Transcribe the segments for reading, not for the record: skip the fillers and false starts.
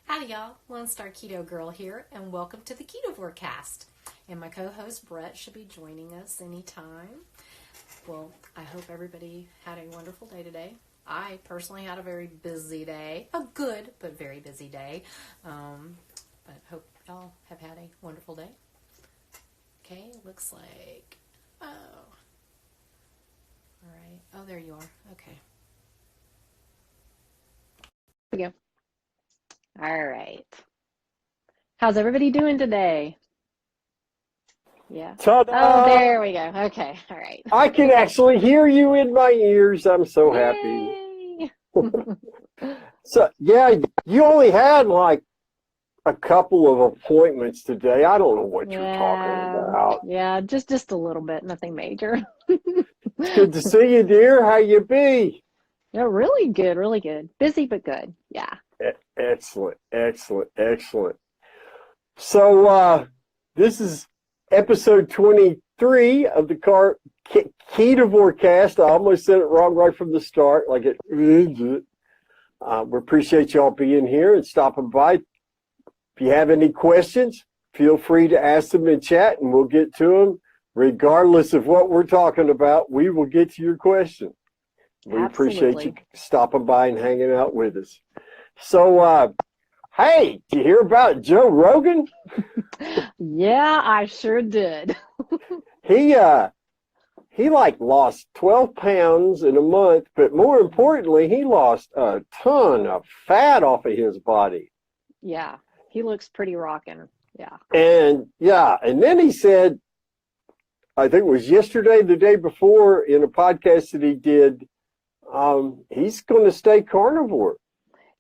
Howdy y'all, Lone Star Keto Girl here, and welcome to the KetovoreKast. And my co-host Brett should be joining us anytime. Well, I hope everybody had a wonderful day today. I personally had a very busy day, a good but very busy day. But hope y'all have had a wonderful day. Okay, looks like, all right. Oh, there you are. Okay. There we go. All right. How's everybody doing today? Yeah. Ta-da! Oh, there we go. Okay. All right. I can actually hear you in my ears. I'm so happy. Yay! So, yeah, you only had like a couple of appointments today. I don't know what you're talking about. Yeah, just a little bit, nothing major. It's good to see you, dear. How you be? Yeah, really good, really good. Busy but good. Yeah. Excellent, excellent, excellent. So, this is episode 23 of the KetovoreKast. I almost said it wrong right from the start. Like it. We appreciate y'all being here and stopping by. If you have any questions, feel free to ask them in chat, and we'll get to them. Regardless of what we're talking about, we will get to your question. We appreciate you stopping by and hanging out with us. So, hey, did you hear about Joe Rogan? Yeah, I sure did. He like lost 12 pounds in a month, but more importantly, he lost a ton of fat off of his body. Yeah, he looks pretty rocking. Yeah. And then he said, I think it was yesterday, the day before, in a podcast that he did, he's going to stay carnivore.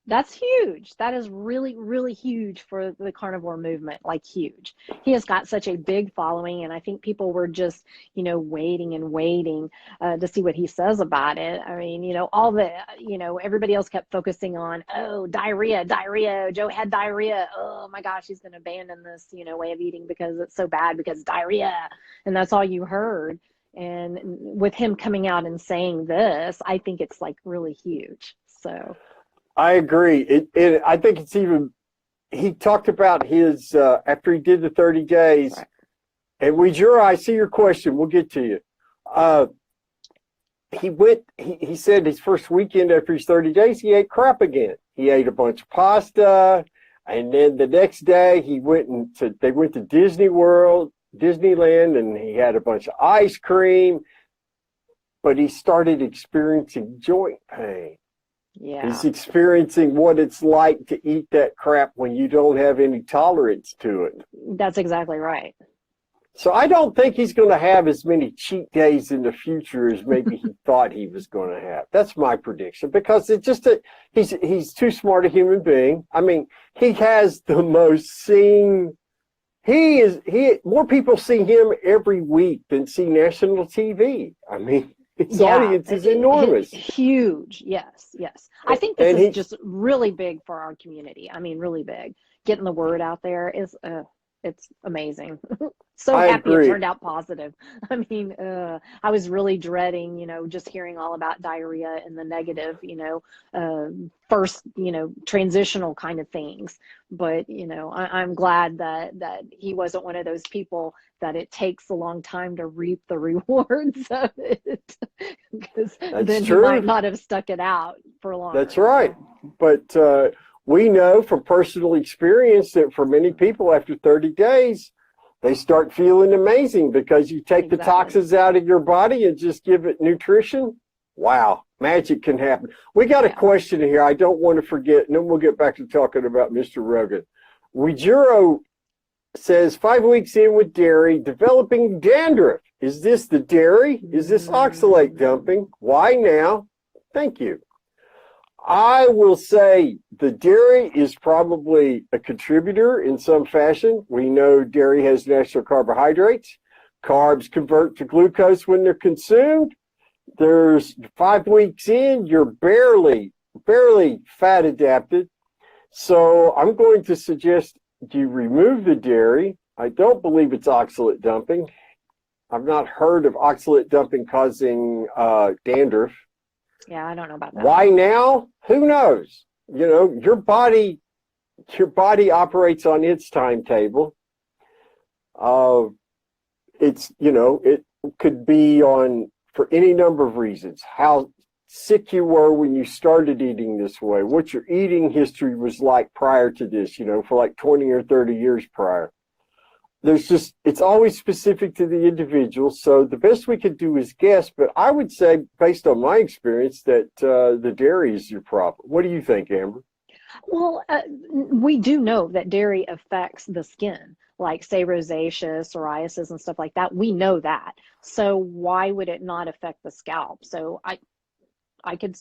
That's huge. That is really, really huge for the carnivore movement, like huge. He has got such a big following, and I think people were just, waiting and waiting to see what he says about it. I mean, everybody else kept focusing on, diarrhea. Joe had diarrhea. Oh my gosh, he's going to abandon this, way of eating because it's so bad because diarrhea. And that's all you heard. And with him coming out and saying this, I think it's like really huge. So. I agree. I think it's even, he talked about his, after he did the 30 days, right. And I see your question. We'll get to you. He said his first weekend after his 30 days, he ate crap again. He ate a bunch of pasta. And then the next day they went to Disneyland, and he had a bunch of ice cream, but he started experiencing joint pain. Yeah. He's experiencing what it's like to eat that crap when you don't have any tolerance to it. That's exactly right. So I don't think he's going to have as many cheat days in the future as maybe he thought he was going to have. That's my prediction, because it's just he's too smart a human being. I mean, he has the most seen. More people see him every week than see national TV. I mean, his audience is enormous. Huge. Yes. I think this is just really big for our community. I mean, really big. Getting the word out there is, it's amazing. So happy it turned out positive. I mean, I was really dreading, just hearing all about diarrhea and the negative, first, transitional kind of things. But, I'm glad that he wasn't one of those people that it takes a long time to reap the rewards of it. Because then he might not have stuck it out for long. That's right. But we know from personal experience that for many people after 30 days, they start feeling amazing because you take the toxins out of your body and just give it nutrition. Wow, magic can happen. We got a question here I don't want to forget, and then we'll get back to talking about Mr. Rogan. Rujiro says, 5 weeks in with dairy, developing dandruff. Is this the dairy? Is this oxalate dumping? Why now? Thank you. I will say the dairy is probably a contributor in some fashion. We know dairy has natural carbohydrates. Carbs convert to glucose when they're consumed. There's 5 weeks in, you're barely fat adapted. So I'm going to suggest you remove the dairy. I don't believe it's oxalate dumping. I've not heard of oxalate dumping causing dandruff. Yeah, I don't know about that. Why now? Who knows? Your body your body operates on its timetable. It's, it could be on for any number of reasons. How sick you were when you started eating this way, what your eating history was like prior to this, for like 20 or 30 years prior. It's always specific to the individual. So the best we could do is guess, but I would say, based on my experience, that the dairy is your problem. What do you think, Amber? Well, we do know that dairy affects the skin, like say rosacea, psoriasis, and stuff like that. We know that. So why would it not affect the scalp? So I could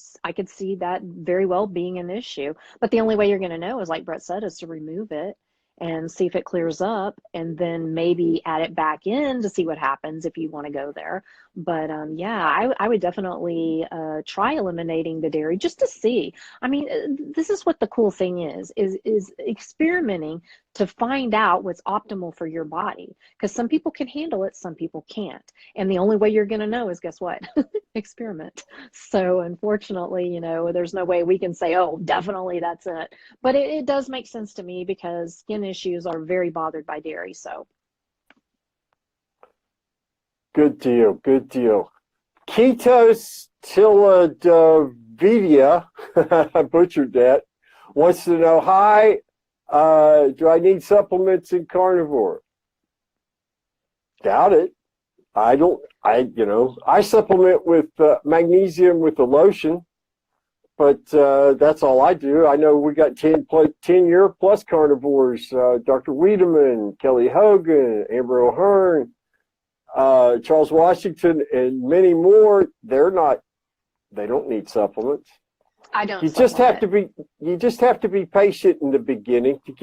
see that very well being an issue. But the only way you're going to know is, like Brett said, is to remove it and see if it clears up, and then maybe add it back in to see what happens if you want to go there. But yeah, I would definitely try eliminating the dairy just to see. I mean, this is what the cool thing is experimenting to find out what's optimal for your body. Because some people can handle it, some people can't. And the only way you're going to know is, guess what? Experiment. So unfortunately, there's no way we can say, oh, definitely that's it. But it does make sense to me, because skin issues are very bothered by dairy. So good deal. Ketos Tiladovidia, I butchered that, wants to know, hi, do I need supplements in carnivore? Doubt it. I supplement with magnesium with the lotion, but that's all I do. I know we got 10-year plus carnivores, Dr. Wiedemann, Kelly Hogan, Amber O'Hearn, Charles Washington, and many more. They don't need supplements. I don't. You just have to be patient in the beginning to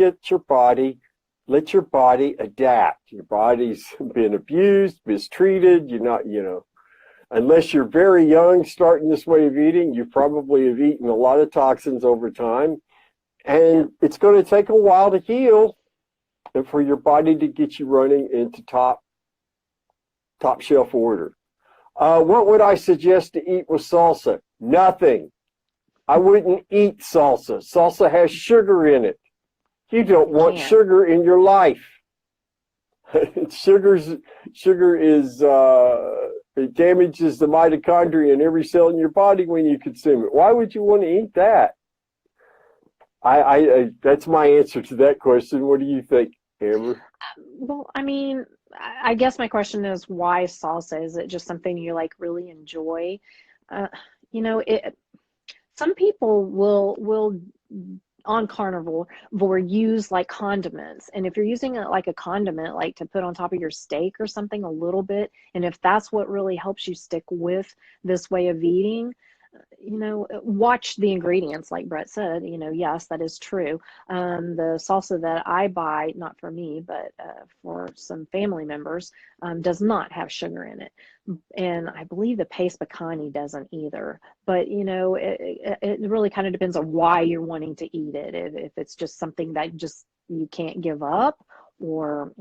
let your body adapt. Your body's been abused, mistreated. Unless you're very young starting this way of eating, you probably have eaten a lot of toxins over time. And it's going to take a while to heal and for your body to get you running into top shelf order. What would I suggest to eat with salsa? Nothing. I wouldn't eat salsa. Salsa has sugar in it. You don't want sugar in your life. Sugar is it damages the mitochondria in every cell in your body when you consume it. Why would you want to eat that? I that's my answer to that question. What do you think, Amber? Well, I mean, I guess my question is, why salsa? Is it just something you really enjoy? Some people will on carnivore use condiments, and if you're using it like a condiment, like to put on top of your steak or something a little bit, and if that's what really helps you stick with this way of eating, watch the ingredients, like Brett said. Yes, that is true. The salsa that I buy, not for me, but for some family members, does not have sugar in it. And I believe the paste bacani doesn't either. But, it really kind of depends on why you're wanting to eat it. If it's just something that just you can't give up, or,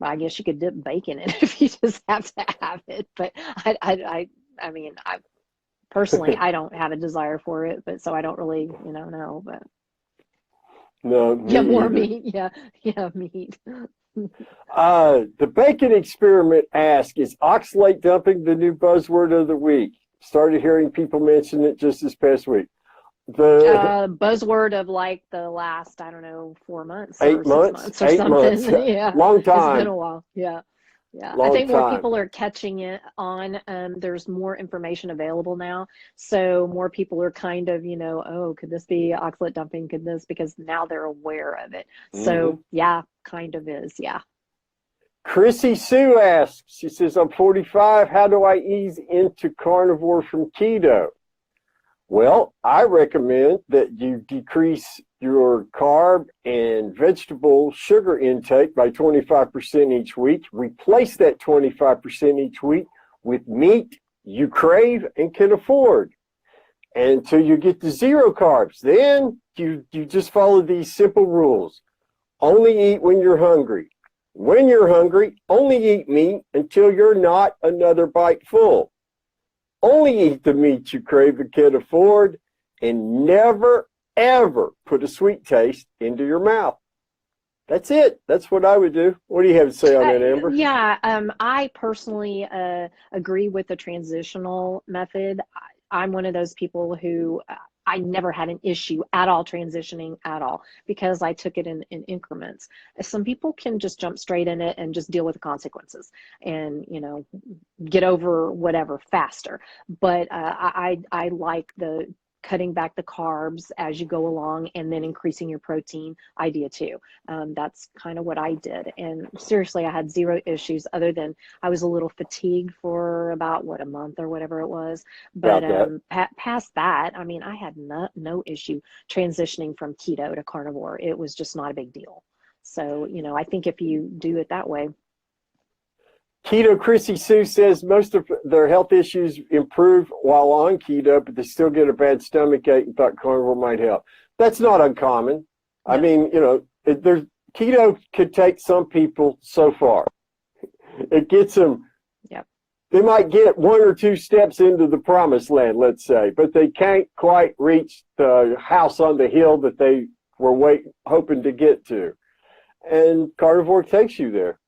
I guess you could dip bacon in it if you just have to have it. But I mean, personally, I don't have a desire for it, but so I don't really, know. But no, more meat. Yeah, meat. The bacon experiment asks, is oxalate dumping the new buzzword of the week? Started hearing people mention it just this past week. The buzzword of the last, 4 months, 8 months, or 8 something. months. Yeah, long time. It's been a while. Yeah. Long I think more time. people are catching it on. There's more information available now, so more people are kind of, oh, could this be oxalate dumping? Could this, because now they're aware of it. So yeah, kind of is. Yeah. Chrissy Sue asks, she says, I'm 45. How do I ease into carnivore from keto? Well, I recommend that you decrease your carb and vegetable sugar intake by 25% each week. Replace that 25% each week with meat you crave and can afford until you get to zero carbs. Then you just follow these simple rules. Only eat when you're hungry. When you're hungry, only eat meat until you're not another bite full. Only eat the meat you crave and can afford, and never, ever put a sweet taste into your mouth. That's it. That's what I would do. What do you have to say on that, Amber? Yeah, I personally agree with the transitional method. I'm one of those people who I never had an issue at all transitioning at all because I took it in increments. Some people can just jump straight in it and just deal with the consequences and, get over whatever faster. But I like the cutting back the carbs as you go along and then increasing your protein idea too. That's kind of what I did. And seriously, I had zero issues other than I was a little fatigued for about a month or whatever it was. But past that, I mean, I had no issue transitioning from keto to carnivore. It was just not a big deal. So, I think if you do it that way. Keto Chrissy Sue says most of their health issues improve while on keto, but they still get a bad stomach ache and thought carnivore might help. That's not uncommon. No. I mean, keto could take some people so far. It gets them. Yep. They might get 1 or 2 steps into the promised land, let's say, but they can't quite reach the house on the hill that they were hoping to get to. And carnivore takes you there.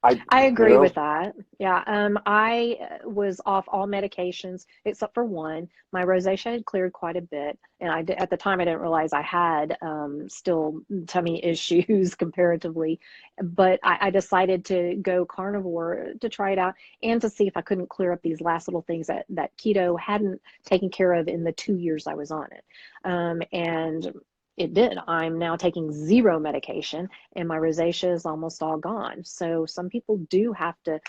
I agree with that. Yeah. I was off all medications except for one. My rosacea had cleared quite a bit. And at the time, I didn't realize I had still tummy issues comparatively. But I decided to go carnivore to try it out and to see if I couldn't clear up these last little things that keto hadn't taken care of in the 2 years I was on it. And it did. I'm now taking 0 medication and my rosacea is almost all gone. So some people do have to,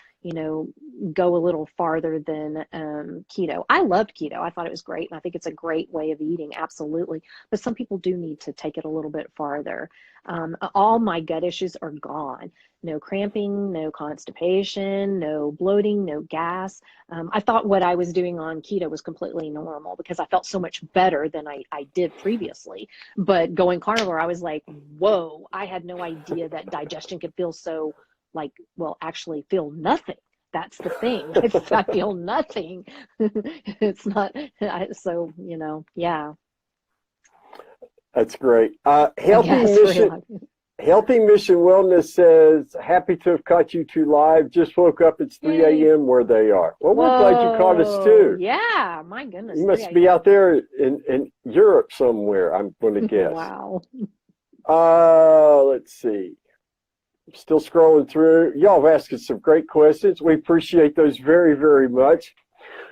go a little farther than keto. I loved keto. I thought it was great. And I think it's a great way of eating. Absolutely. But some people do need to take it a little bit farther. All my gut issues are gone. No cramping, no constipation, no bloating, no gas. I thought what I was doing on keto was completely normal because I felt so much better than I did previously. But going carnivore, I was like, whoa, I had no idea that digestion could feel so actually feel nothing. That's the thing. I feel nothing. It's not, so, yeah. That's great. Healthy Mission Wellness says, happy to have caught you 2 live. Just woke up. It's 3 a.m. where they are. Well, we're glad you caught us too. Yeah, my goodness. You must be out there in Europe somewhere, I'm going to guess. Wow. Let's see. Still scrolling through. Y'all have asked us some great questions. We appreciate those very, very much.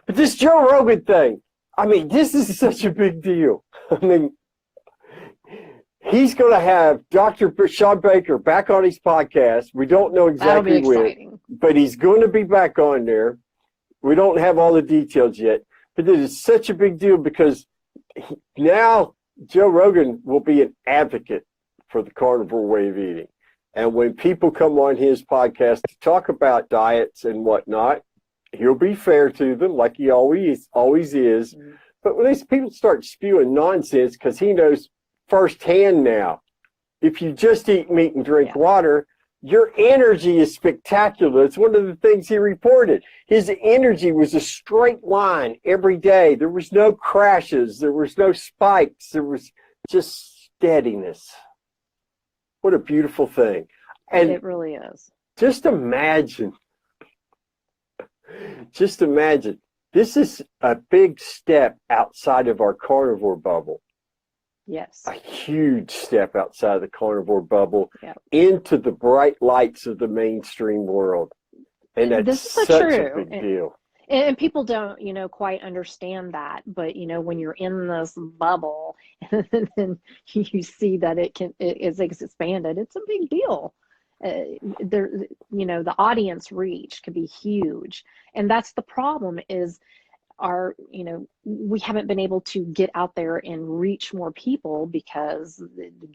But this Joe Rogan thing, I mean, this is such a big deal. I mean, he's going to have Dr. Sean Baker back on his podcast. We don't know exactly when, but he's going to be back on there. We don't have all the details yet. But it is such a big deal because now Joe Rogan will be an advocate for the carnivore way of eating. And when people come on his podcast to talk about diets and whatnot, he'll be fair to them like he always is. Mm-hmm. But when these people start spewing nonsense, because he knows firsthand now, if you just eat meat and drink water, your energy is spectacular. It's one of the things he reported. His energy was a straight line every day. There was no crashes. There was no spikes. There was just steadiness. What a beautiful thing. And it really is. Just imagine. This is a big step outside of our carnivore bubble. Yes. A huge step outside of the carnivore bubble into the bright lights of the mainstream world. And that's such a big deal. And people don't, quite understand that. But, when you're in this bubble and then you see that it's expanded, it's a big deal. The audience reach could be huge. And that's the problem is we haven't been able to get out there and reach more people because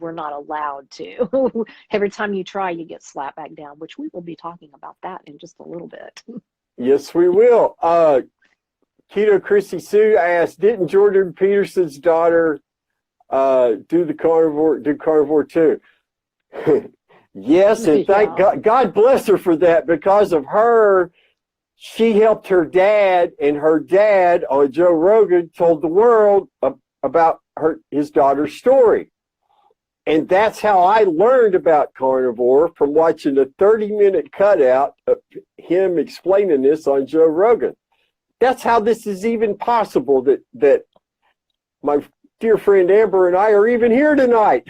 we're not allowed to. Every time you try, you get slapped back down, which we will be talking about that in just a little bit. Yes, we will. Keto Chrissy Sue asked, didn't Jordan Peterson's daughter do carnivore too? Yes, and thank God bless her for that. Because of her, she helped her dad, and her dad on Joe Rogan told the world about his daughter's story. And that's how I learned about carnivore, from watching a 30-minute cutout of him explaining this on Joe Rogan. That's how this is even possible, that my dear friend Amber and I are even here tonight.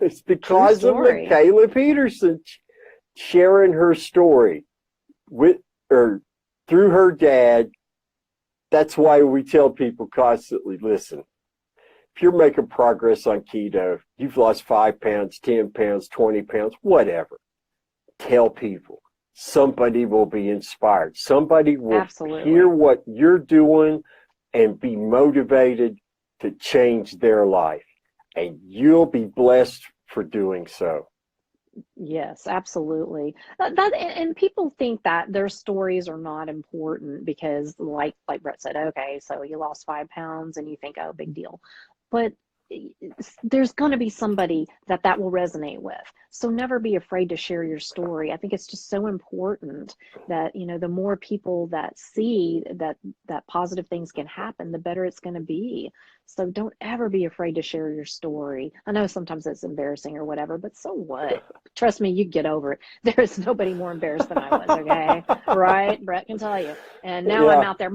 It's because of Michaela Peterson sharing her story through her dad. That's why we tell people constantly, listen, if you're making progress on keto, you've lost 5 pounds, 10 pounds, 20 pounds, whatever. Tell people. Somebody will be inspired. Somebody will hear what you're doing and be motivated to change their life. And you'll be blessed for doing so. Yes, absolutely. And people think that their stories are not important because, like Brett said, okay, so you lost 5 pounds and you think, oh, big deal. But there's going to be somebody that will resonate with. So never be afraid to share your story. I think it's just so important that, the more people that see that positive things can happen, the better it's going to be. So don't ever be afraid to share your story. I know sometimes it's embarrassing or whatever, but so what? Trust me, you get over it. There is nobody more embarrassed than I was, okay? Right? Brett can tell you. And now I'm out there,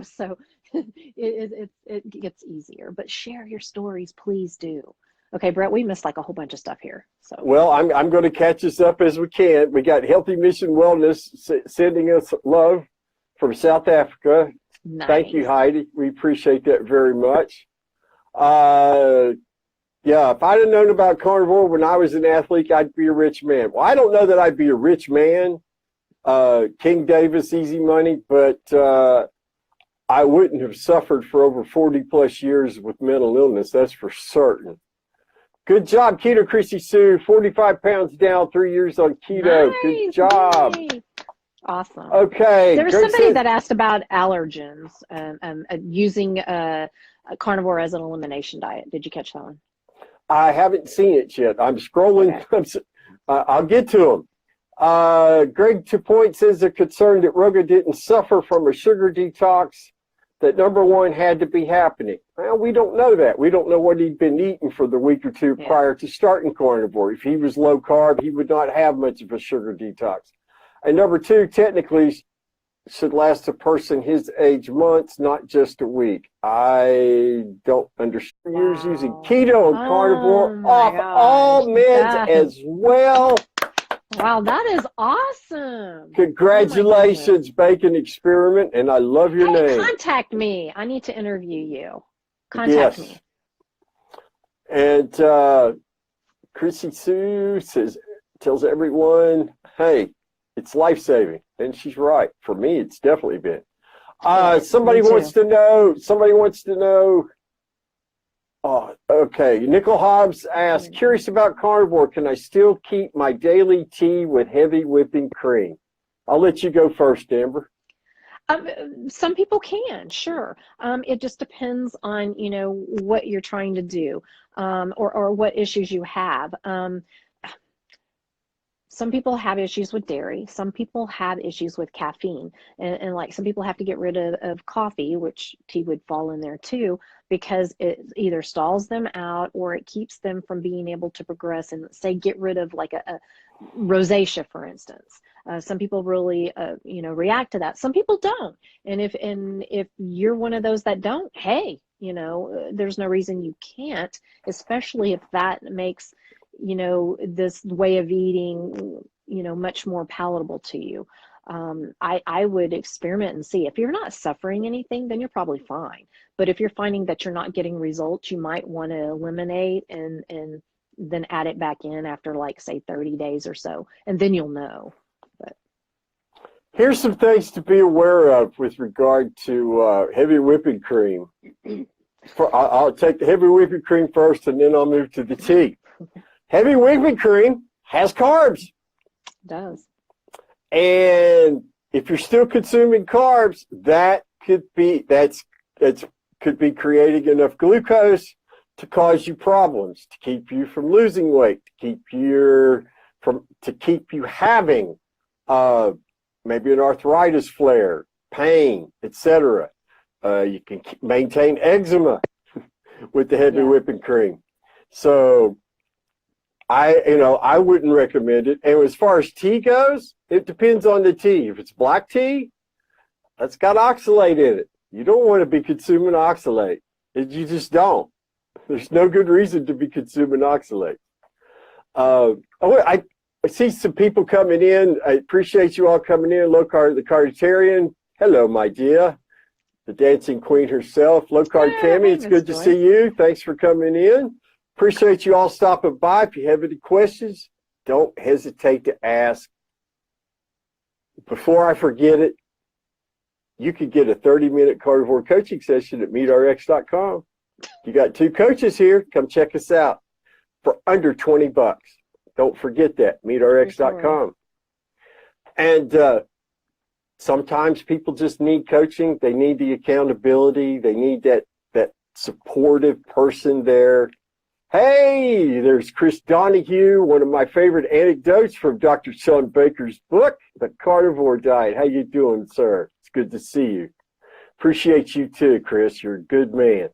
so it gets easier. But share your stories, please do. Okay, Brett, we missed like a whole bunch of stuff here. So well, I'm going to catch us up as we can. We got Healthy Mission Wellness sending us love from South Africa. Nice. Thank you, Heidi. We appreciate that very much. Yeah, if I'd have known about carnivore when I was an athlete, I'd be a rich man. Well, I don't know that I'd be a rich man, King Davis, easy money, but I wouldn't have suffered for over 40 plus years with mental illness. That's for certain. Good job, Keto Chrissy Sue. 45 pounds down, 3 years on keto. Nice. Good job. Yay. Awesome. Okay. There was somebody that asked about allergens using carnivore as an elimination diet. Did you catch that one? I haven't seen it yet. I'm scrolling. Okay. I'll get to them. Greg 2 Point says they're concerned that Rogan didn't suffer from a sugar detox, that number one had to be happening. Well, we don't know that. We don't know what he'd been eating for the week or two prior to starting carnivore. If he was low carb, he would not have much of a sugar detox. And number two, technically, should last a person his age months, not just a week. I don't understand. Years using keto and carnivore off all meds as well. Wow, that is awesome. Congratulations, Bacon Experiment, and I love your name. Contact me. I need to interview you. Contact me. And Chrissy Sue tells everyone, hey, it's life-saving. And she's right. For me, it's definitely been. Somebody wants to know. Oh, okay. Nickel Hobbs asks, curious about carnivore. Can I still keep my daily tea with heavy whipping cream? I'll let you go first, Amber. Some people can, sure. It just depends on, what you're trying to do, or what issues you have. Some people have issues with dairy. Some people have issues with caffeine. And like some people have to get rid of coffee, which tea would fall in there too, because it either stalls them out or it keeps them from being able to progress and say get rid of like a rosacea, for instance. Some people really, react to that. Some people don't. And if you're one of those that don't, hey, there's no reason you can't, especially if that makes this way of eating, much more palatable to you. I would experiment and see. If you're not suffering anything, then you're probably fine. But if you're finding that you're not getting results, you might want to eliminate and then add it back in after, like, say 30 days or so, and then you'll know. But here's some things to be aware of with regard to heavy whipping cream. I'll take the heavy whipping cream first, and then I'll move to the tea. Heavy whipping cream has carbs. It does. And if you're still consuming carbs, that could be creating enough glucose to cause you problems, to keep you from losing weight, to keep you having maybe an arthritis flare, pain, etc. You can maintain eczema. with the heavy whipping cream. So I wouldn't recommend it. And as far as tea goes, it depends on the tea. If it's black tea, that's got oxalate in it. You don't want to be consuming oxalate. You just don't. There's no good reason to be consuming oxalate. I see some people coming in. I appreciate you all coming in. Low Carb, the Cartarian. Hello, my dear. The dancing queen herself. Low Carb Tammy, it's good to see you. Thanks for coming in. Appreciate you all stopping by. If you have any questions, don't hesitate to ask. Before I forget it, you could get a 30-minute carnivore coaching session at meetrx.com. You got 2 coaches here. Come check us out for under $20. Don't forget that, meetrx.com. And sometimes people just need coaching. They need the accountability. They need that supportive person there. Hey, there's Chris Donahue, one of my favorite anecdotes from Dr. Sean Baker's book, The Carnivore Diet. How you doing, sir? It's good to see you. Appreciate you too, Chris. You're a good man.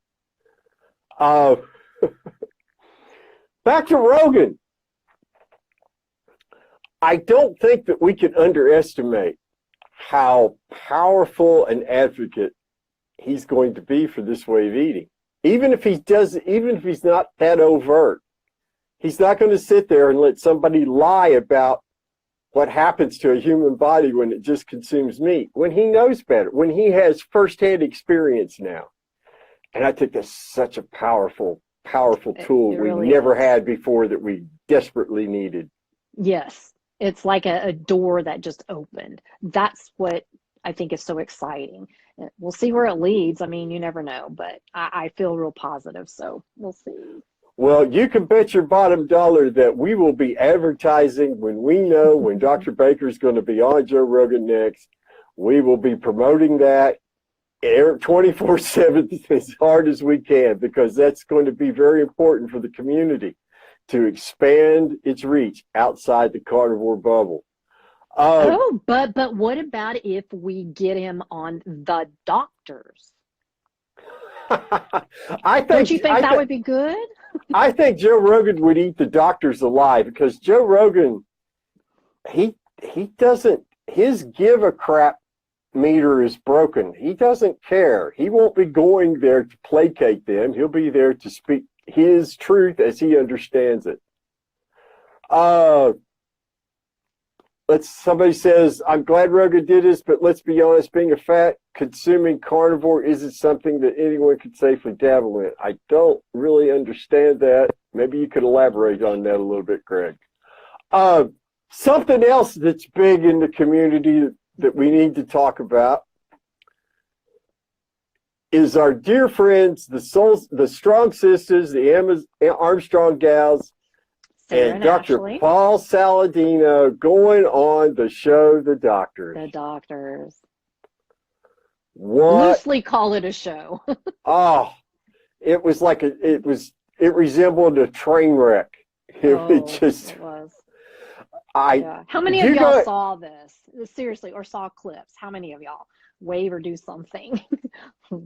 Back to Rogan. I don't think that we can underestimate how powerful an advocate he's going to be for this way of eating. Even if he's not that overt, he's not going to sit there and let somebody lie about what happens to a human body when it just consumes meat, when he knows better, when he has firsthand experience now. And I think that's such a powerful tool we really never had before that we desperately needed. Yes. It's like a door that just opened. That's what I think is so exciting. We'll see where it leads. I mean, you never know, but I feel real positive, so we'll see. Well, you can bet your bottom dollar that we will be advertising when we know when Dr. Baker's going to be on Joe Rogan next. We will be promoting that 24/7 as hard as we can, because that's going to be very important for the community to expand its reach outside the carnivore bubble. But what about if we get him on the doctors? Don't you think that would be good? I think Joe Rogan would eat the doctors alive, because Joe Rogan, he doesn't, his give a crap meter is broken. He doesn't care. He won't be going there to placate them. He'll be there to speak his truth as he understands it. Somebody says, I'm glad Rogan did this, but let's be honest, being a fat consuming carnivore isn't something that anyone could safely dabble in. I don't really understand that. Maybe you could elaborate on that a little bit, Greg. Something else that's big in the community that we need to talk about is our dear friends, the Strong Sisters, the Armstrong Gals, Sarah and Dr. Ashley. Paul Saladino going on the show The Doctors. The Doctors. What? Loosely call it a show. Oh, it was like it resembled a train wreck. It was. How many of y'all saw this? Seriously, or saw clips? How many of y'all? Wave or do something.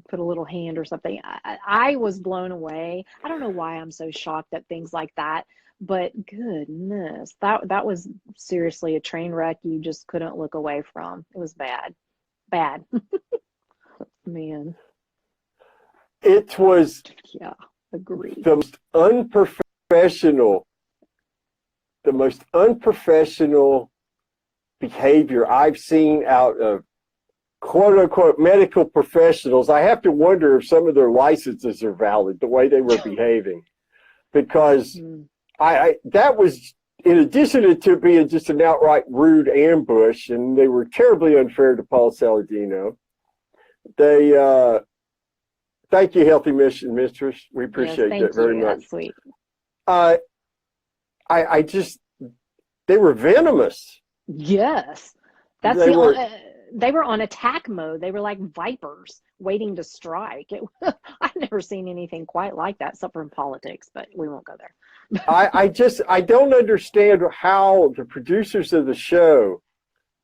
Put a little hand or something. I was blown away. I don't know why I'm so shocked at things like that. But goodness, that was seriously a train wreck you just couldn't look away from. It was bad. Man. It was agreed. The most unprofessional behavior I've seen out of quote unquote medical professionals. I have to wonder if some of their licenses are valid, the way they were behaving. Because that was, in addition to being just an outright rude ambush, and they were terribly unfair to Paul Saladino. They, thank you, Healthy Mission Mistress. We appreciate that very much. That's sweet. They were venomous. Yes. They were on attack mode. They were like vipers waiting to strike. I've never seen anything quite like that, except for in politics, but we won't go there. I don't understand how the producers of the show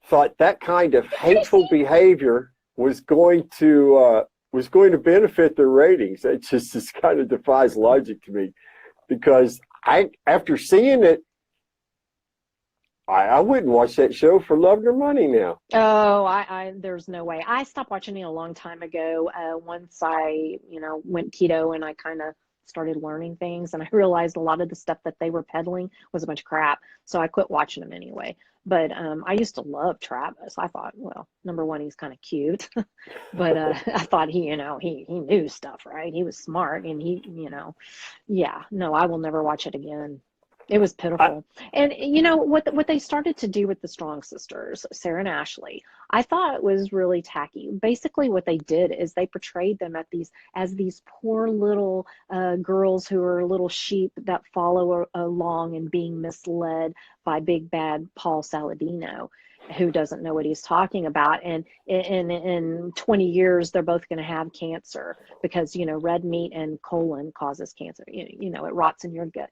thought that kind of hateful behavior was going to was going to benefit their ratings. It just kind of defies logic to me, because after seeing it, I wouldn't watch that show for love nor money now. Oh, there's no way. I stopped watching it a long time ago. Once I, went keto and I kind of started learning things, and I realized a lot of the stuff that they were peddling was a bunch of crap. So I quit watching them anyway. But I used to love Travis. I thought, well, number one, he's kind of cute, but I thought he knew stuff, right? He was smart, and yeah, no, I will never watch it again. It was pitiful. And what they started to do with the Strong Sisters, Sarah and Ashley, I thought was really tacky. Basically what they did is they portrayed them as these poor little girls who are little sheep that follow along and being misled by big bad Paul Saladino, who doesn't know what he's talking about. And in 20 years, they're both going to have cancer because, red meat and colon causes cancer. It rots in your gut,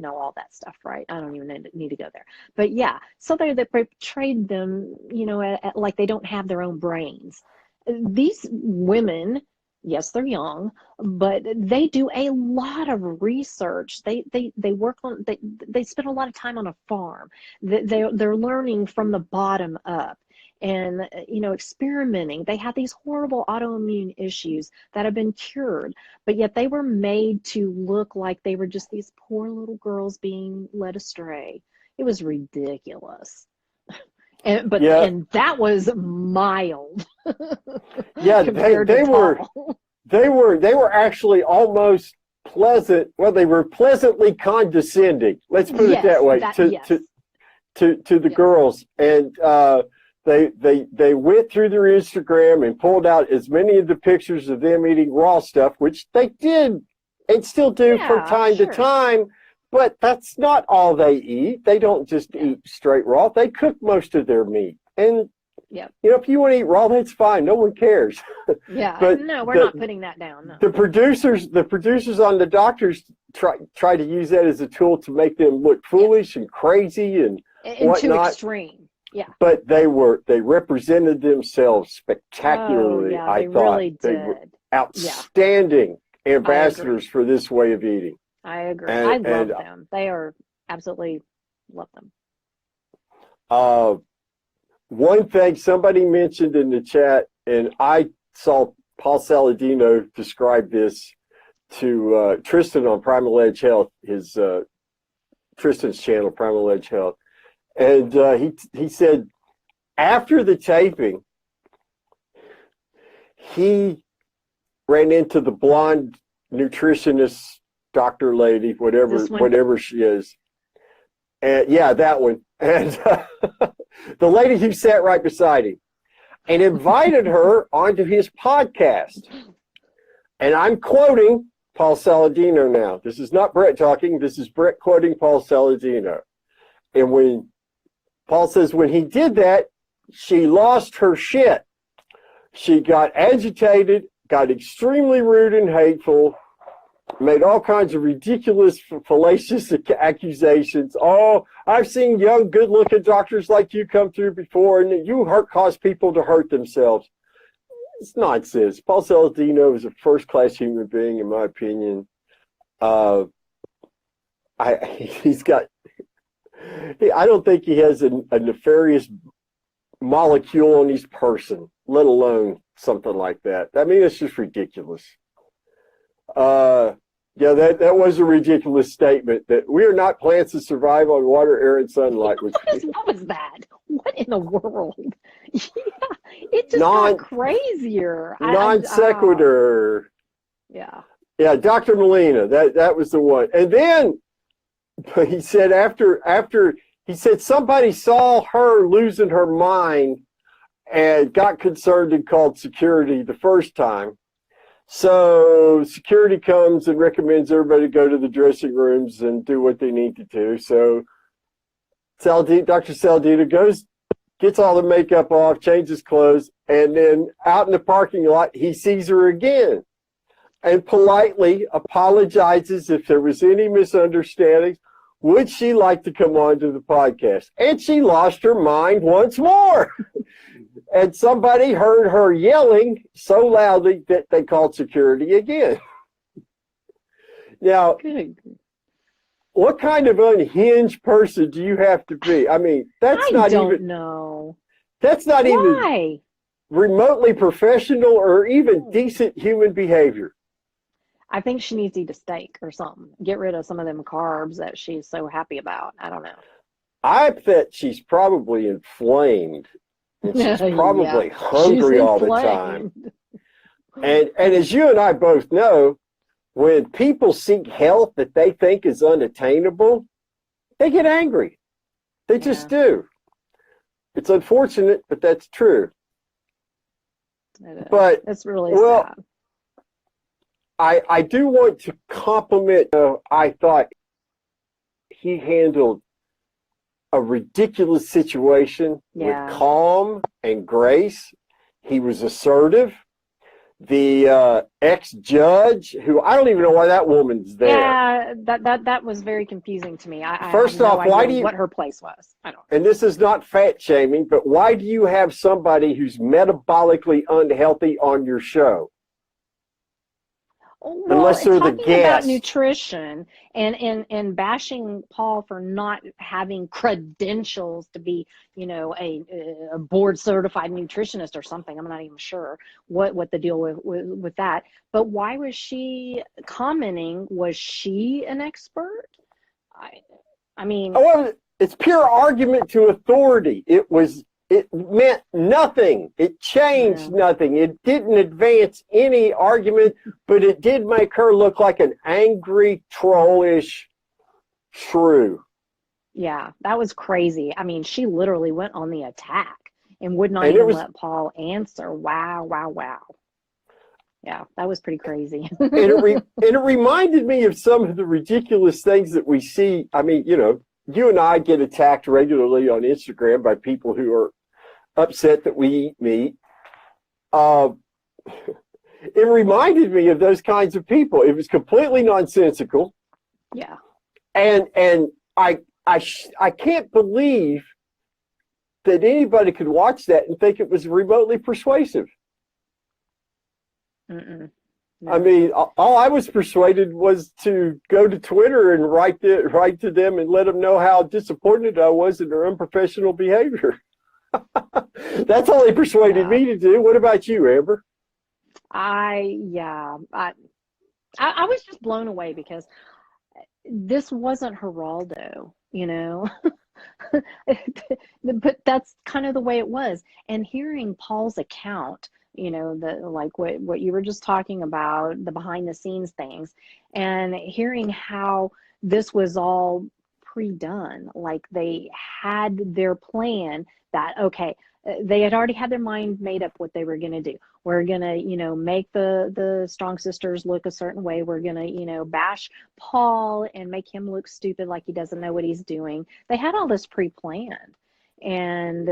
all that stuff, right? I don't even need to go there. But yeah, so they portrayed them, like they don't have their own brains. These women, yes, they're young, but they do a lot of research. They work on, they spend a lot of time on a farm. They're learning from the bottom up, and experimenting. They had these horrible autoimmune issues that have been cured, but yet they were made to look like they were just these poor little girls being led astray. It was ridiculous. And that was mild. Yeah, they were actually almost pleasant. Well, they were pleasantly condescending. Let's put it that way to the girls. And they went through their Instagram and pulled out as many of the pictures of them eating raw stuff, which they did and still do from time to time. But that's not all they eat. They don't just eat straight raw. They cook most of their meat. And if you want to eat raw, that's fine. No one cares. Yeah, but no, we're not putting that down. No. The producers on the doctors try to use that as a tool to make them look foolish and crazy and whatnot. Too extreme. Yeah. But they represented themselves spectacularly. I thought really did. They were outstanding ambassadors for this way of eating. I agree. I love them. They are absolutely love them. One thing somebody mentioned in the chat, and I saw Paul Saladino describe this to Tristan on Primal Edge Health, his Tristan's channel, Primal Edge Health, and he said after the taping, he ran into the blonde nutritionist doctor lady, whatever she is, and that one, and the lady who sat right beside him, and invited her onto his podcast. And I'm quoting Paul Saladino now. This is not Brett talking. This is Brett quoting Paul Saladino. And when Paul says when he did that, she lost her shit. She got agitated, got extremely rude and hateful, made all kinds of ridiculous, fallacious accusations. Oh, I've seen young, good-looking doctors like you come through before, and you cause people to hurt themselves. It's nonsense. Paul Saladino is a first-class human being, in my opinion. I don't think he has a nefarious molecule on his person, let alone something like that. I mean, it's just ridiculous. That was a ridiculous statement, that we are not plants that survive on water, air, and sunlight. What was that? What in the world? Yeah, it just got crazier. Non sequitur. Yeah, Dr. Molina, that was the one. And then he said he said somebody saw her losing her mind and got concerned and called security the first time. So security comes and recommends everybody go to the dressing rooms and do what they need to do. So Dr. Saladino gets all the makeup off, changes clothes, and then out in the parking lot, he sees her again and politely apologizes if there was any misunderstandings. would she like to come on to the podcast? And she lost her mind once more. And somebody heard her yelling so loudly that they called security again. Now, what kind of unhinged person do you have to be? I mean, that's not even remotely professional or even decent human behavior. I think she needs to eat a steak or something. Get rid of some of them carbs that she's so happy about. I don't know. I bet she's probably inflamed. And she's probably hungry all the time. And as you and I both know, when people seek health that they think is unattainable, they get angry. They just do. It's unfortunate, but that's true. But it's really sad. I do want to compliment, I thought he handled a ridiculous situation with calm and grace. He was assertive. The ex-judge, who I don't even know why that woman's there. Yeah, that was very confusing to me. First off, why do you what her place was? I don't. And this is not fat shaming, but why do you have somebody who's metabolically unhealthy on your show? Well, unless they're the talking guest. about nutrition and bashing Paul for not having credentials to be, a board certified nutritionist or something. I'm not even sure what the deal with that. But why was she commenting? Was she an expert? I mean, it's pure argument to authority. It meant nothing. It changed nothing. It didn't advance any argument, but it did make her look like an angry, trollish shrew. Yeah, that was crazy. I mean, she literally went on the attack and would not even let Paul answer. Wow. Yeah, that was pretty crazy. and it reminded me of some of the ridiculous things that we see. I mean, you and I get attacked regularly on Instagram by people who are upset that we eat meat. It reminded me of those kinds of people. It was completely nonsensical. Yeah. And I can't believe that anybody could watch that and think it was remotely persuasive. No. I mean, all I was persuaded was to go to Twitter and write to them and let them know how disappointed I was in their unprofessional behavior. That's all they persuaded me to do. What about you, Amber? I was just blown away because this wasn't Geraldo, but that's kind of the way it was. And hearing Paul's account, what you were just talking about, the behind the scenes things, and hearing how this was all pre-done, like they had their plan that, they had already had their mind made up what they were going to do. We're going to, make the Strong Sisters look a certain way. We're going to, bash Paul and make him look stupid like he doesn't know what he's doing. They had all this pre-planned. And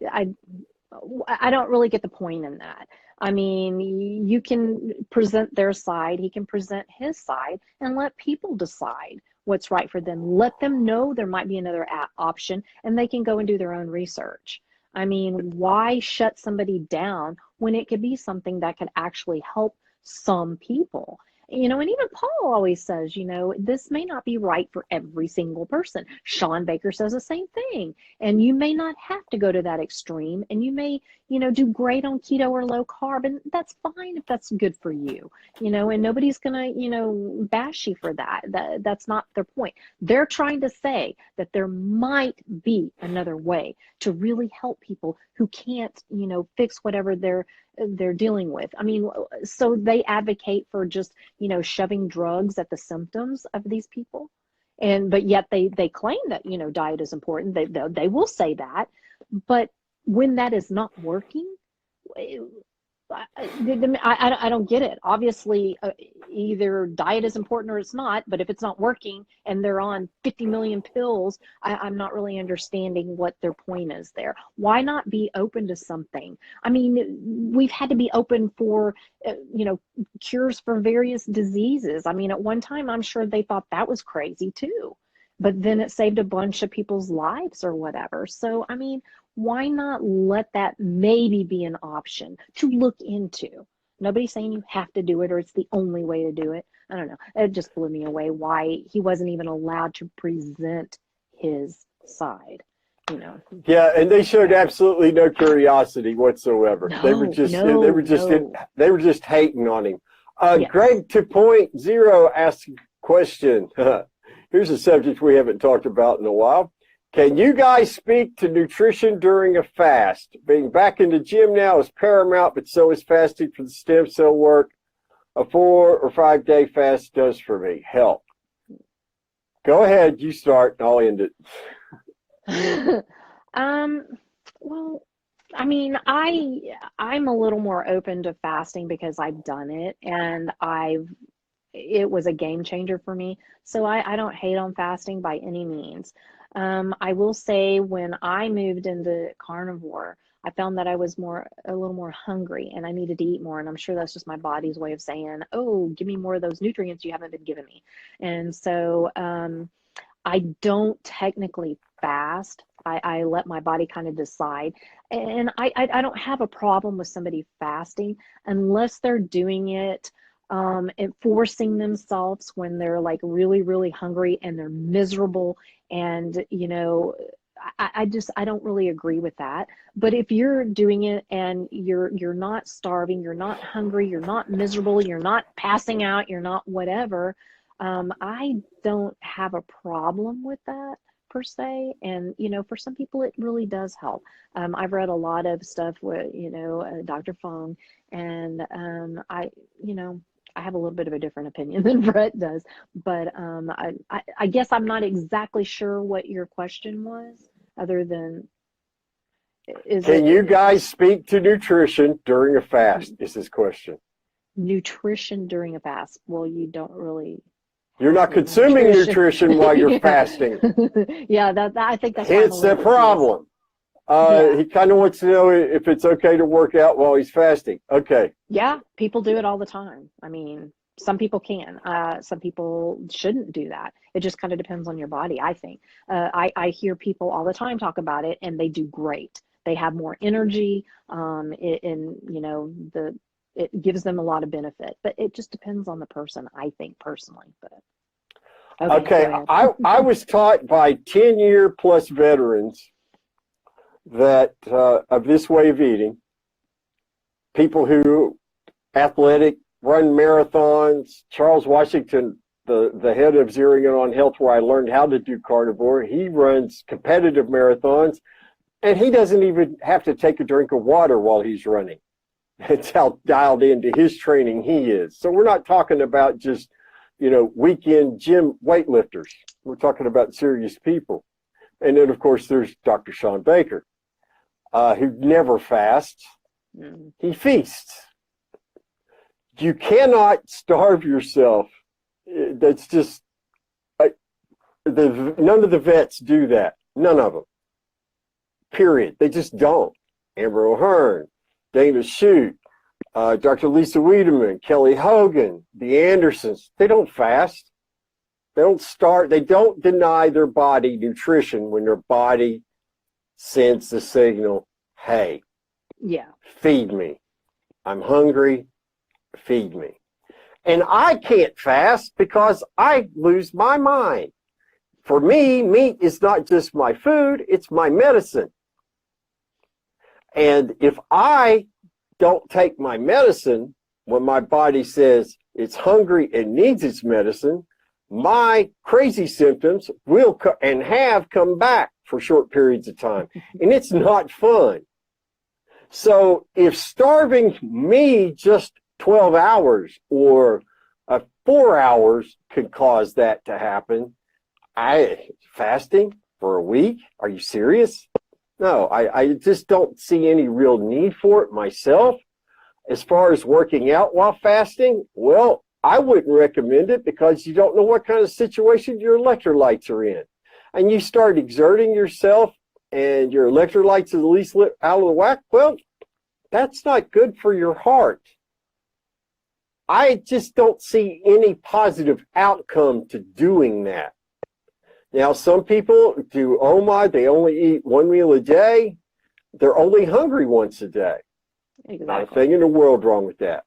I don't really get the point in that. I mean, you can present their side, he can present his side, and let people decide what's right for them. Let them know there might be another option, and they can go and do their own research. I mean, why shut somebody down when it could be something that could actually help some people? And even Paul always says, this may not be right for every single person. Sean Baker says the same thing. And you may not have to go to that extreme. And you may, do great on keto or low carb. And that's fine if that's good for you, and nobody's going to, bash you for that. That's not their point. They're trying to say that there might be another way to really help people who can't, fix whatever they're dealing with. I mean, so they advocate for just, shoving drugs at the symptoms of these people. But yet they claim that, diet is important. They will say that. But when that is not working, I don't get it. Obviously, either diet is important or it's not, but if it's not working and they're on 50 million pills, I'm not really understanding what their point is there. Why not be open to something? I mean, we've had to be open for, cures for various diseases. I mean, at one time, I'm sure they thought that was crazy too, but then it saved a bunch of people's lives or whatever. So, I mean, why not let that maybe be an option to look into? Nobody's saying you have to do it or it's the only way to do it. I don't know. It just blew me away why he wasn't even allowed to present his side, Yeah, and they showed absolutely no curiosity whatsoever. They were just hating on him. Yes. Greg 2.0 asked a question. Here's a subject we haven't talked about in a while. Can you guys speak to nutrition during a fast? Being back in the gym now is paramount, but so is fasting for the stem cell work. A 4 or 5 day fast does for me. Help. Go ahead, you start, and I'll end it. Well, I mean, I'm a little more open to fasting because I've done it and it was a game changer for me. So I don't hate on fasting by any means. I will say when I moved into carnivore, I found that I was a little more hungry and I needed to eat more. And I'm sure that's just my body's way of saying, oh, give me more of those nutrients you haven't been giving me. And so I don't technically fast. I let my body kind of decide. And I don't have a problem with somebody fasting unless they're doing it and forcing themselves when they're like really, really hungry and they're miserable. And, I don't really agree with that. But if you're doing it and you're not starving, you're not hungry, you're not miserable, you're not passing out, you're not whatever, I don't have a problem with that per se. And, for some people, it really does help. I've read a lot of stuff with, Dr. Fung, and I have a little bit of a different opinion than Brett does, but I guess I'm not exactly sure what your question was, other than Can you guys speak to nutrition during a fast? Is his question. Nutrition during a fast? Well, you don't really. You're not consuming nutrition while you're fasting. Yeah, I think that's hence the problem. He kind of wants to know if it's okay to work out while he's fasting. Okay. Yeah, people do it all the time. I mean, some people can. Some people shouldn't do that. It just kind of depends on your body, I think. I hear people all the time talk about it, and they do great. They have more energy, it gives them a lot of benefit. But it just depends on the person, I think, personally. But okay. I was taught by 10-year plus veterans that of this way of eating, people who athletic, run marathons. Charles Washington, the head of Zeroing In on Health, where I learned how to do carnivore, he runs competitive marathons, and he doesn't even have to take a drink of water while he's running. That's how dialed into his training he is. So we're not talking about just, weekend gym weightlifters. We're talking about serious people. And then, of course, there's Dr. Sean Baker, who never fasts. He feasts. You cannot starve yourself. That's just, none of the vets do that. None of them. Period. They just don't. Amber O'Hearn, Dana Shute, Dr. Lisa Wiedemann, Kelly Hogan, the Andersons, they don't fast. They don't starve. They don't deny their body nutrition when their body sends the signal, hey, feed me. I'm hungry, feed me. And I can't fast because I lose my mind. For me, meat is not just my food, it's my medicine. And if I don't take my medicine when my body says it's hungry and needs its medicine, my crazy symptoms will and have come back for short periods of time. And it's not fun. So if starving me just 12 hours or 4 hours could cause that to happen, fasting for a week? Are you serious? No, I just don't see any real need for it myself. As far as working out while fasting, well, I wouldn't recommend it because you don't know what kind of situation your electrolytes are in. And you start exerting yourself and your electrolytes are at least out of the whack, well, that's not good for your heart. I just don't see any positive outcome to doing that. Now, some people do OMA, they only eat one meal a day. They're only hungry once a day. Exactly. Not a thing in the world wrong with that.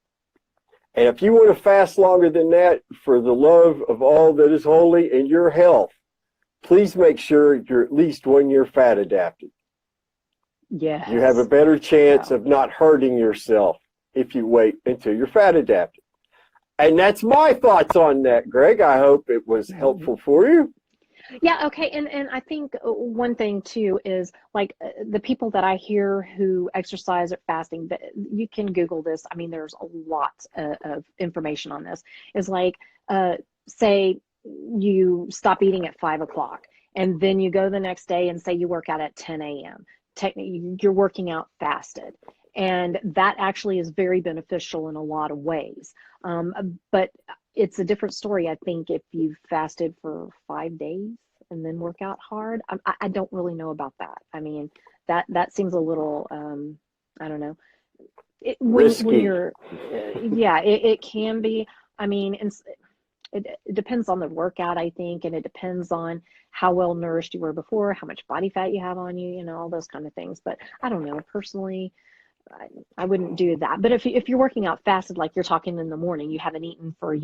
And if you want to fast longer than that for the love of all that is holy and your health, please make sure you're at least 1 year fat adapted. Yes. You have a better chance of not hurting yourself if you wait until you're fat adapted. And that's my thoughts on that, Greg. I hope it was helpful for you. Yeah, okay. And I think one thing too is like the people that I hear who exercise or fasting, you can Google this. I mean, there's a lot of information on this. Is like, say you stop eating at 5 o'clock and then you go the next day and say you work out at 10 a.m. Technically, you're working out fasted. And that actually is very beneficial in a lot of ways. But it's a different story, I think, if you fasted for 5 days and then work out hard. I don't really know about that. I mean, that seems a little, I don't know. When you're, it can be. I mean, it depends on the workout, I think, and it depends on how well nourished you were before, how much body fat you have on you, you know, all those kind of things. But I don't know, personally, I wouldn't do that. But if you're working out fasted, like you're talking in the morning, you haven't eaten for,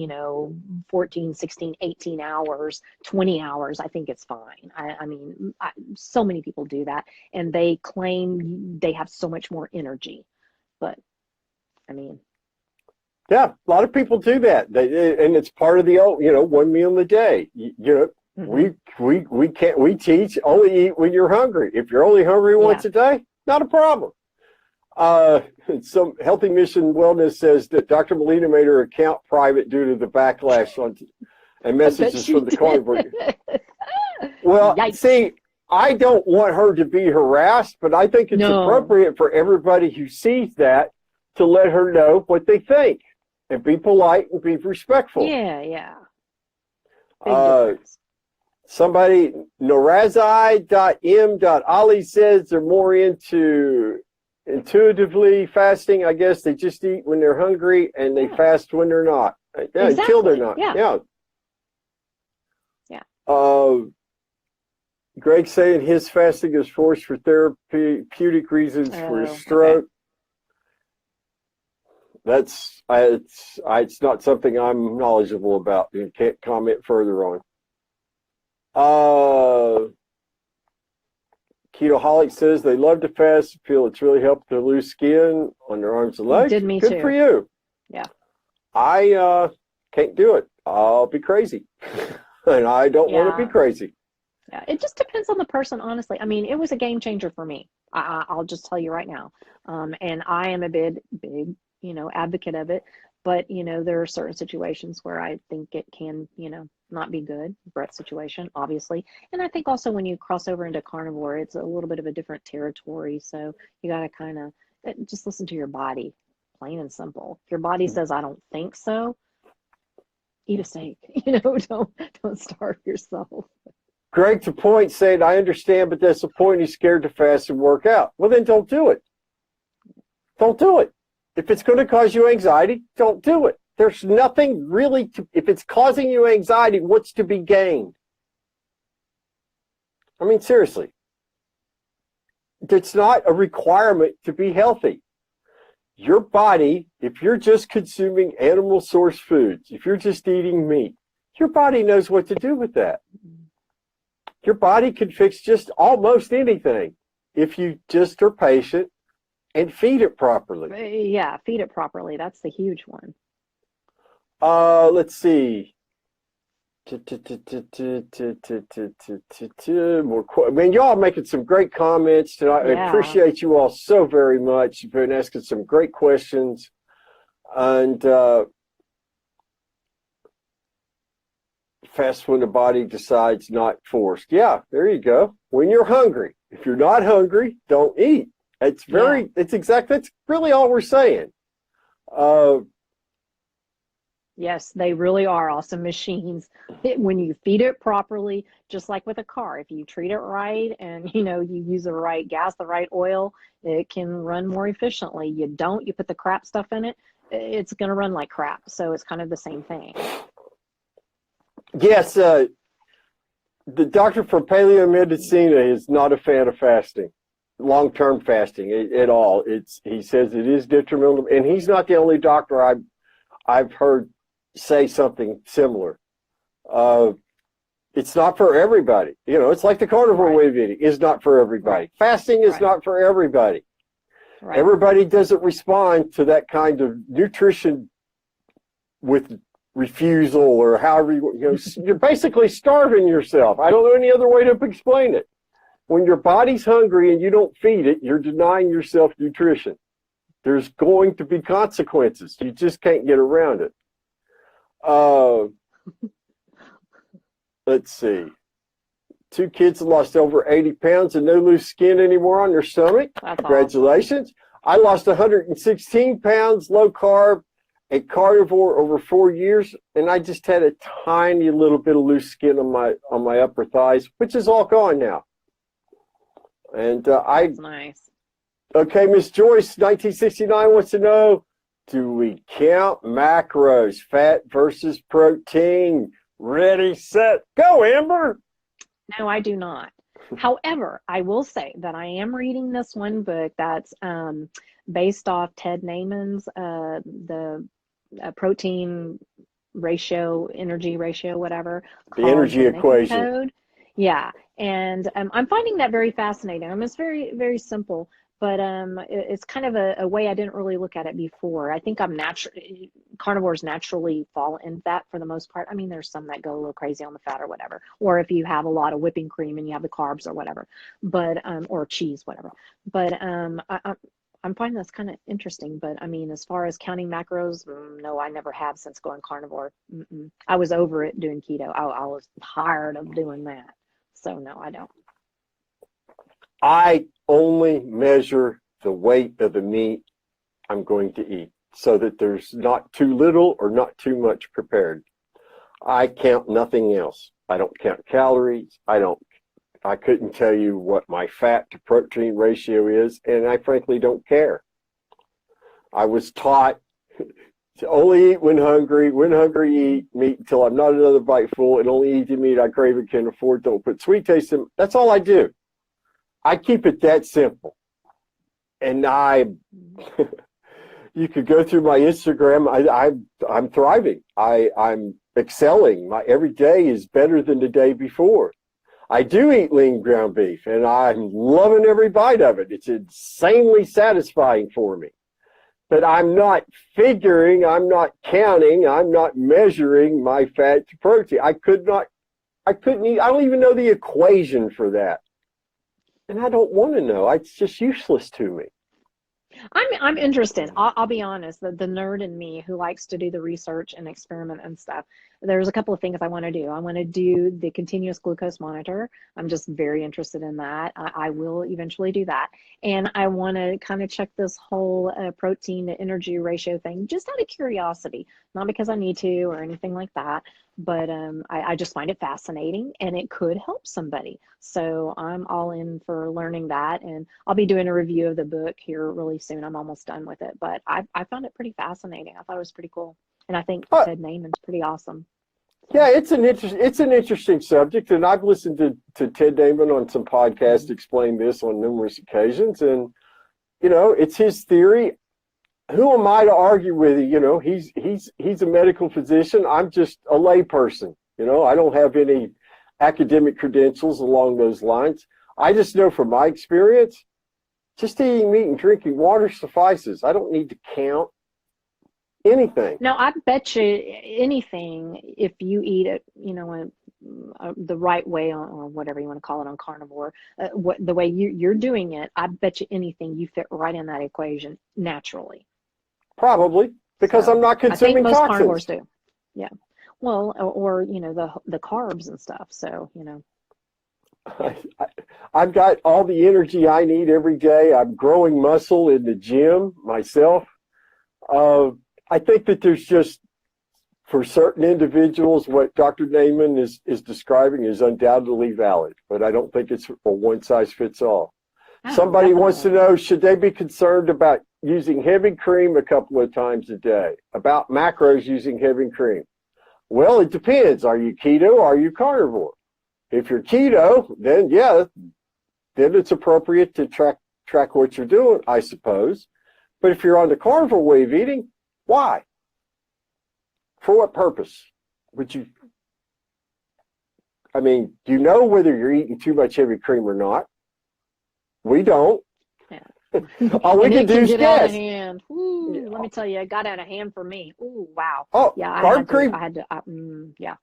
14, 16, 18 hours, 20 hours, I think it's fine. I mean, so many people do that and they claim they have so much more energy. But I mean, yeah, a lot of people do that. And it's part of the, 1 meal a day. We teach only eat when you're hungry. If you're only hungry once a day, not a problem. Some Healthy Mission Wellness says that Dr. Molina made her account private due to the backlash and messages from the carnivore. Well, see, I don't want her to be harassed, but I think it's appropriate for everybody who sees that to let her know what they think and be polite and be respectful. Yeah. Big difference. Somebody, Norazai.m.ali says they're more into intuitively fasting. I guess they just eat when they're hungry and they fast when they're not. Until they're not. Yeah. Greg saying his fasting is forced for therapeutic reasons for his stroke. Okay. It's not something I'm knowledgeable about and can't comment further on. Ketoholic says they love to fast, feel it's really helped to lose skin on their arms and legs. Did me Good too. for you. Yeah. I can't do it. I'll be crazy. And I don't want to be crazy. Yeah, it just depends on the person, honestly. I mean, it was a game changer for me. I'll just tell you right now. And I am a big, advocate of it. But, there are certain situations where I think it can, not be good. Brett's situation, obviously. And I think also when you cross over into carnivore, it's a little bit of a different territory. So you got to kind of just listen to your body, plain and simple. If your body says, I don't think so, eat a steak. Don't starve yourself. Greg, to point, saying, I understand, but that's the point. He's scared to fast and work out. Well, then don't do it. Don't do it. If it's going to cause you anxiety, don't do it. There's nothing really if it's causing you anxiety, what's to be gained? I mean, seriously. It's not a requirement to be healthy. Your body, if you're just consuming animal source foods, if you're just eating meat, your body knows what to do with that. Your body can fix just almost anything if you just are patient and feed it properly. Yeah, feed it properly. That's the huge one. Let's see. Man, y'all are making some great comments tonight. I appreciate you all so very much. You've been asking some great questions. And fast when the body decides not forced. Yeah, there you go. When you're hungry. If you're not hungry, don't eat. That's really all we're saying. Uh, Yes, they really are awesome machines. When you feed it properly, just like with a car, if you treat it right and you use the right gas, the right oil, it can run more efficiently. You don't, you put the crap stuff in it, it's going to run like crap. So it's kind of the same thing. yes, the doctor from Paleomedicina is not a fan of fasting, long-term fasting at all. He says it is detrimental, and he's not the only doctor I've heard say something similar. It's not for everybody. It's like the carnivore way of eating is not for everybody. Right. Fasting is not for everybody. Right. Everybody doesn't respond to that kind of nutrition with refusal or however you're basically starving yourself. I don't know any other way to explain it. When your body's hungry and you don't feed it, you're denying yourself nutrition. There's going to be consequences. You just can't get around it. Let's see. 2 kids have lost over 80 pounds and no loose skin anymore on their stomach. That's Congratulations. Awesome. I lost 116 pounds, low carb, a carnivore over 4 years, and I just had a tiny little bit of loose skin on my upper thighs, which is all gone now. And That's nice. Okay, Miss Joyce, 1969 wants to know, do we count macros, fat versus protein? Ready, set, go, Amber. No, I do not. However, I will say that I am reading this one book that's based off Ted Naiman's the protein ratio, energy ratio, whatever. The energy equation. Code. Yeah, and I'm finding that very fascinating. It's very, very simple, but it's kind of a way I didn't really look at it before. I think carnivores naturally fall into that for the most part. I mean, there's some that go a little crazy on the fat or whatever, or if you have a lot of whipping cream and you have the carbs or whatever, but or cheese, whatever. But I'm finding that's kind of interesting. But I mean, as far as counting macros, no, I never have since going carnivore. I was over it doing keto. I was tired of doing that. So no, I don't. I only measure the weight of the meat I'm going to eat so that there's not too little or not too much prepared. I count nothing else. I don't count calories. I couldn't tell you what my fat to protein ratio is, and I frankly don't care. I was taught to only eat when hungry eat meat until I'm not another bite full, and only eat the meat I crave and can afford. Don't put sweet taste in. That's all I do. I keep it that simple. And you could go through my Instagram. I'm thriving. I'm excelling. My every day is better than the day before. I do eat lean ground beef, and I'm loving every bite of it. It's insanely satisfying for me. But I'm not figuring, I'm not counting, I'm not measuring my fat to protein. I couldn't eat, I don't even know the equation for that. And I don't want to know. It's just useless to me. I'm interested. I'll be honest. The nerd in me who likes to do the research and experiment and stuff. There's a couple of things I want to do. I want to do the continuous glucose monitor. I'm just very interested in that. I will eventually do that. And I want to kind of check this whole protein to energy ratio thing just out of curiosity, not because I need to or anything like that. But I just find it fascinating, and it could help somebody. So I'm all in for learning that, and I'll be doing a review of the book here really soon. I'm almost done with it, but I found it pretty fascinating. I thought it was pretty cool, and I think Ted Naiman's pretty awesome. Yeah, it's an interesting subject, and I've listened to Ted Naiman on some podcasts explain this on numerous occasions, and it's his theory. Who am I to argue with you? He's a medical physician. I'm just a layperson. I don't have any academic credentials along those lines. I just know from my experience, just eating meat and drinking water suffices. I don't need to count anything. No, I bet you anything, if you eat it, the right way or whatever you want to call it on carnivore, the way you're doing it, I bet you anything you fit right in that equation naturally. Probably, because I'm not consuming I think most toxins. carnivores do. Yeah. Well, or the carbs and stuff. So I've got all the energy I need every day. I'm growing muscle in the gym myself. I think that there's just, for certain individuals, what Dr. Naiman is describing is undoubtedly valid, but I don't think it's a one size fits all. Oh, Somebody definitely. wants to know, should they be concerned about using heavy cream a couple of times a day? About macros using heavy cream? Well, it depends. Are you keto or are you carnivore? If you're keto, then yeah, then it's appropriate to track what you're doing, I suppose. But if you're on the carnivore way of eating, why? For what purpose would you? I mean, do you know whether you're eating too much heavy cream or not? We don't. Yeah. All we And can it do can is get out of guess. hand. Ooh, let me tell you, it got out of hand for me. Ooh, wow. Oh, Yeah, carb creep. yeah.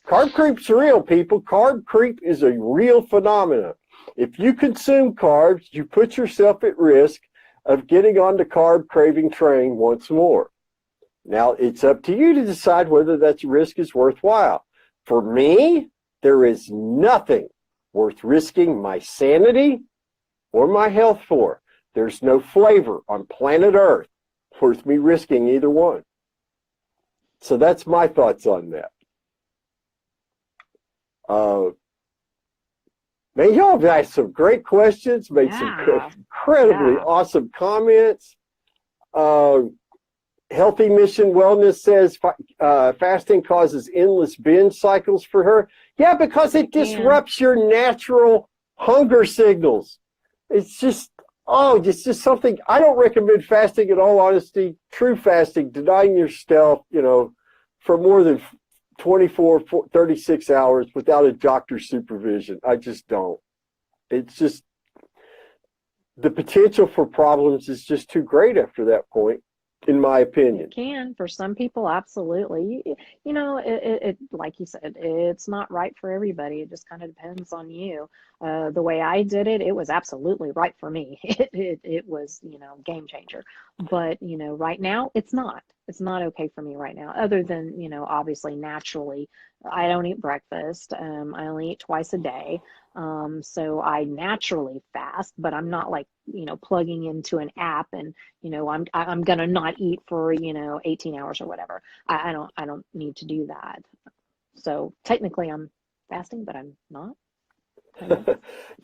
Carb creep's real, people. Carb creep is a real phenomenon. If you consume carbs, you put yourself at risk of getting on the carb craving train once more. Now, it's up to you to decide whether that risk is worthwhile. For me, there is nothing worth risking my sanity or my health for. There's no flavor on planet Earth worth me risking either one. So that's my thoughts on that. Man, y'all have asked some great questions, made some incredibly awesome comments. Healthy Mission Wellness says fasting causes endless binge cycles for her. Yeah, because it disrupts your natural hunger signals. It's just something. I don't recommend fasting, in all honesty. True fasting, denying yourself, for more than 24, 36 hours without a doctor's supervision. I just don't. It's just, the potential for problems is just too great after that point, in my opinion. It can, for some people, absolutely. It like you said, it's not right for everybody. It just kind of depends on you. The way I did it, it was absolutely right for me. It was, game changer. But, right now, it's not. It's not okay for me right now, other than, obviously, naturally, I don't eat breakfast. I only eat twice a day. So I naturally fast, but I'm not like, plugging into an app and, I'm going to not eat for, 18 hours or whatever. I don't need to do that. So technically I'm fasting, but I'm not.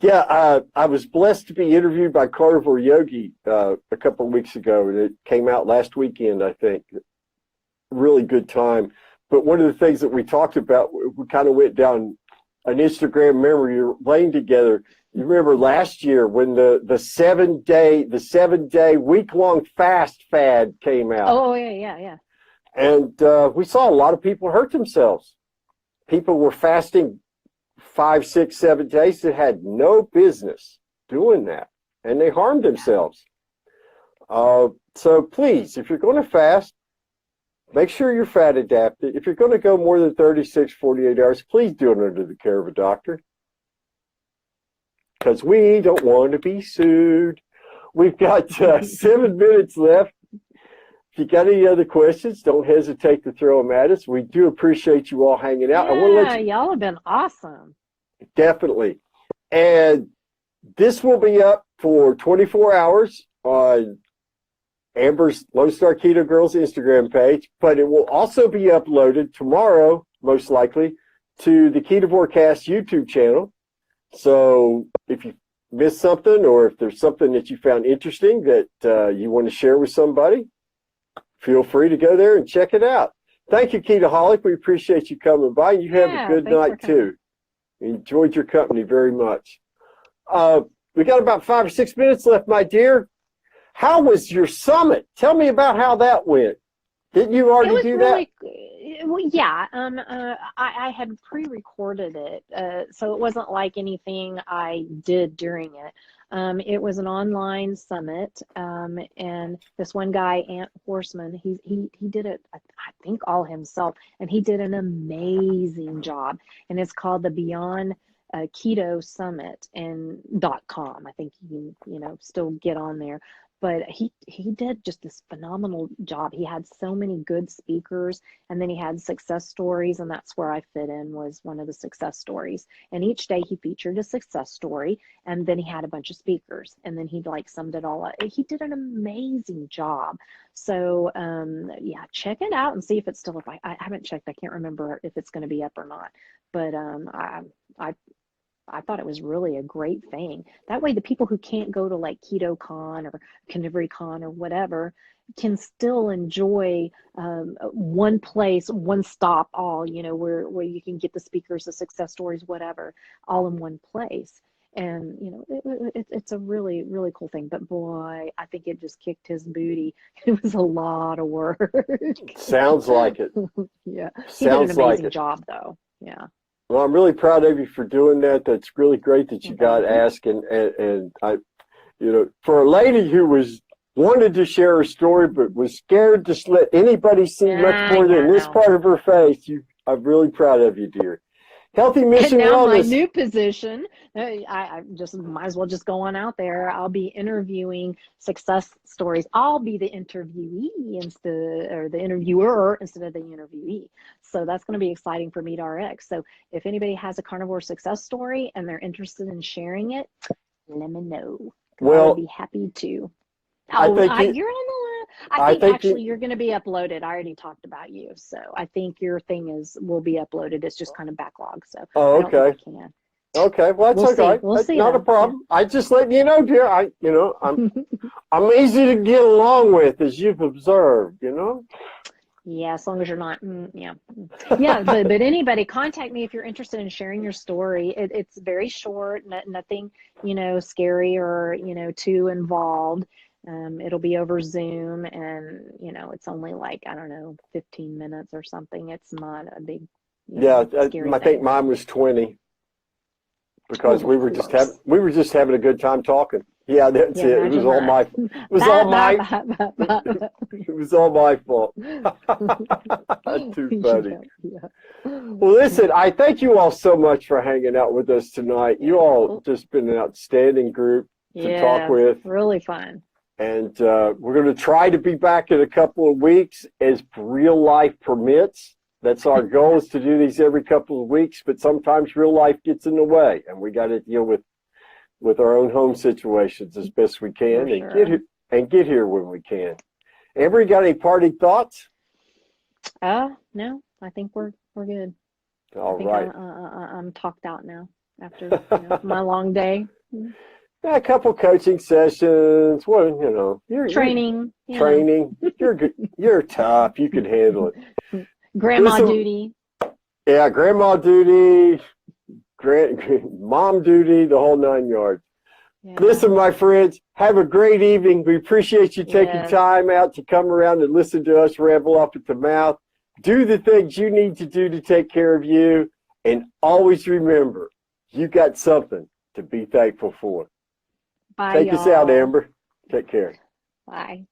Yeah, I was blessed to be interviewed by Carnivore Yogi a couple of weeks ago, and it came out last weekend, I think. Really good time. But one of the things that we talked about, we kind of went down an Instagram memory lane together. You remember last year when the 7 day week-long fast fad came out. Oh yeah. And we saw a lot of people hurt themselves. People were fasting 5, 6, 7 days that had no business doing that, and they harmed themselves. So please, if you're going to fast, make sure you're fat adapted. If you're going to go more than 36, 48 hours, please do it under the care of a doctor, because we don't want to be sued. We've got 7 minutes left. If you got any other questions, don't hesitate to throw them at us. We do appreciate you all hanging out. Yeah, I want to let you... y'all have been awesome. Definitely. And this will be up for 24 hours on Amber's Lone Star Keto Girls Instagram page, but it will also be uploaded tomorrow, most likely, to the KetovoreKast YouTube channel. So if you missed something, or if there's something that you found interesting that you want to share with somebody, feel free to go there and check it out. Thank you, Ketoholic. We appreciate you coming by. You have a good night, too. Enjoyed your company very much. We got about 5 or 6 minutes left, my dear. How was your summit? Tell me about how that went. Didn't you already do that? Well, yeah. I had pre-recorded it, so it wasn't like anything I did during it. It was an online summit, and this one guy, Ant Horseman, he did it, I think, all himself, and he did an amazing job. And it's called the Beyond Keto Summit and .com. I think you can, still get on there. but he did just this phenomenal job. He had so many good speakers, and then he had success stories, and that's where I fit in, was one of the success stories. And each day he featured a success story, and then he had a bunch of speakers, and then he like summed it all up. He did an amazing job. So yeah, check it out and see if it's still up. I haven't checked. I can't remember if it's going to be up or not, but I thought it was really a great thing. That way, the people who can't go to like KetoCon or KetovoreKast or whatever can still enjoy one place, one stop, all, you know, where you can get the speakers, the success stories, whatever, all in one place. And, you know, it's a really, really cool thing. But boy, I think it just kicked his booty. It was a lot of work. Sounds like it. Yeah. He did an amazing job, though. Yeah. Well, I'm really proud of you for doing that. That's really great that you got asked. And I, you know, for a lady who wanted to share her story, but was scared to let anybody see much more than this part of her face, I'm really proud of you, dear. Healthy Mission and now Wellness. My new position, I just might as well just go on out there. I'll be interviewing success stories. I'll be the interviewee or the interviewer instead of the interviewee. So that's going to be exciting for Meet RX. So if anybody has a carnivore success story and they're interested in sharing it, let me know. Well, I'll be happy to. Oh, you're on the line. I think actually you're going to be uploaded. I already talked about you, so I think your thing will be uploaded. It's just kind of backlog. So okay. Okay, well that's okay. We'll see. Not a problem. Yeah. I just letting you know, dear. I'm easy to get along with, as you've observed. You know. Yeah, as long as you're not. Yeah. But anybody, contact me if you're interested in sharing your story. It's very short, nothing, you know, scary or, you know, too involved. It'll be over Zoom, and you know, it's only like, I don't know, 15 minutes or something. It's not a big, scary I think mine was 20, because we were just having a good time talking. Yeah, that's it. It was all my fault. Too funny. Yeah. Well, listen, I thank you all so much for hanging out with us tonight. You all just been an outstanding group to talk with. Really fun. And we're going to try to be back in a couple of weeks as real life permits. That's our goal, is to do these every couple of weeks, but sometimes real life gets in the way, and we got to deal with our own home situations as best we can, and get here when we can. Amber, you got any party thoughts? No, I think we're good. All right. I'm talked out now after my long day. Yeah, a couple coaching sessions. Well, you know, you're training. You're good. You're tough. You can handle it. Grandma duty. Yeah, grandma duty, mom duty, the whole 9 yards. Yeah. Listen, my friends, have a great evening. We appreciate you taking time out to come around and listen to us ramble off at the mouth. Do the things you need to do to take care of you, and always remember, you got something to be thankful for. Bye, Take us out, Amber. Take care. Bye.